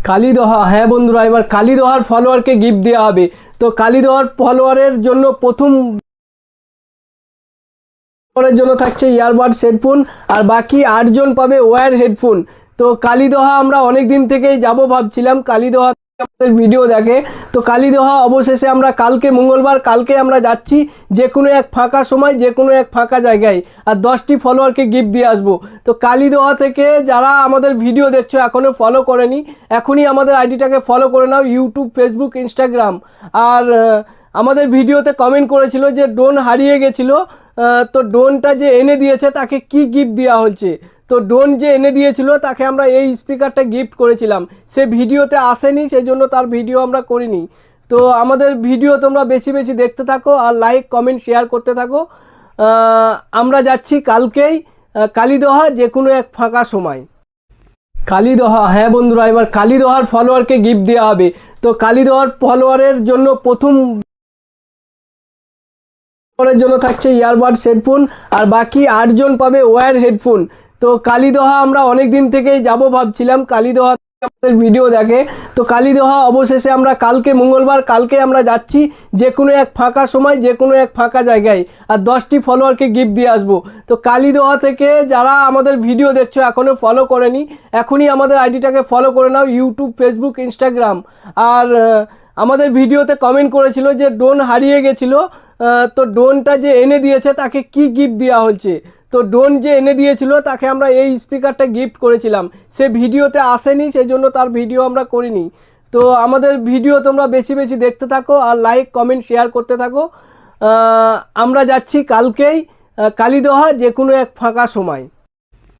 কালীদোহা। হ্যাঁ বন্ধুরা, এবার কালীদোহার ফলোয়ারকে গিফট দেওয়া হবে। তো কালীদোহার ফলোয়ারের জন্য প্রথম জন্য থাকছে ইয়ারবাডস হেডফোন, আর বাকি 8জন পাবে ওয়্যার হেডফোন। তো কালীদোহা আমরা অনেক দিন থেকেই যাব ভাবছিলাম, কালীদোহা আমাদের ভিডিও দেখে। তো কালীদোহা অবশেষে আমরা কালকে মঙ্গলবার, কালকে আমরা যাচ্ছি যে কোনো এক ফাঁকা সময়, যে কোনো এক ফাঁকা জায়গায়, আর 10টি ফলোয়ারকে গিফট দিয়ে আসবো। তো কালীদোহা থেকে যারা আমাদের ভিডিও দেখছো এখনও ফলো করেনি, এখনই আমাদের আইডিটাকে ফলো করে নাও, ইউটিউব, ফেসবুক, ইনস্টাগ্রাম। আর আমাদের ভিডিওতে কমেন্ট করেছিল যে ড্রোন হারিয়ে গেছিলো, তো ড্রোনটা যে এনে দিয়েছে তাকে কি গিফট দেওয়া হচ্ছে। তো ড্রোন যে এনে দিয়েছিল তাকে আমরা এই স্পিকারটা গিফট করেছিলাম, সে ভিডিওতে আসেনি, সেই জন্য তার ভিডিও আমরা করিনি। তো আমাদের ভিডিও তোমরা বেশি বেশি দেখতে থাকো আর লাইক কমেন্ট শেয়ার করতে থাকো। আমরা যাচ্ছি কালকেই কালীদোহা যে কোনো এক ফাঁকা সময়। কালীদোহা। হ্যাঁ বন্ধুরা, এবার কালীদোহার ফলোয়ারকে গিফট দেওয়া হবে। তো কালীদোহার ফলোয়ারের জন্য প্রথম জন্য থাকছে ইয়ারবাডস হেডফোন, আর বাকি 8জন পাবে ওয়্যার হেডফোন। তো কালীদোহা আমরা অনেক দিন থেকেই যাব ভাবছিলাম, কালীদোহা আমাদের ভিডিও দেখে। তো কালীদোহা অবশেষে আমরা কালকে মঙ্গলবার, কালকে আমরা যাচ্ছি যে কোনো এক ফাঁকা সময়, যে কোনো এক ফাঁকা জায়গায়, আর 10টি ফলোয়ারকে গিফট দিয়ে আসবো। তো কালীদোহা থেকে যারা আমাদের ভিডিও দেখছো এখনও ফলো করেনি, এখনই আমাদের আইডিটাকে ফলো করে নাও, ইউটিউব, ফেসবুক, ইনস্টাগ্রাম। আর আমাদের ভিডিওতে কমেন্ট করেছিল যে ড্রোন হারিয়ে গেছিলো, তো ড্রোনটা যে এনে দিয়েছে তাকে কি গিফট দেওয়া হচ্ছে। তো ড্রোন যে এনে দিয়েছিল তাকে আমরা এই স্পিকারটা গিফট করেছিলাম, সে ভিডিওতে আসেনি, সেই জন্য তার ভিডিও আমরা করিনি। তো আমাদের ভিডিও তোমরা বেশি বেশি দেখতে থাকো আর লাইক কমেন্ট শেয়ার করতে থাকো। আমরা যাচ্ছি কালকেই কালীদোহা যে কোনো এক ফাঁকা সময়।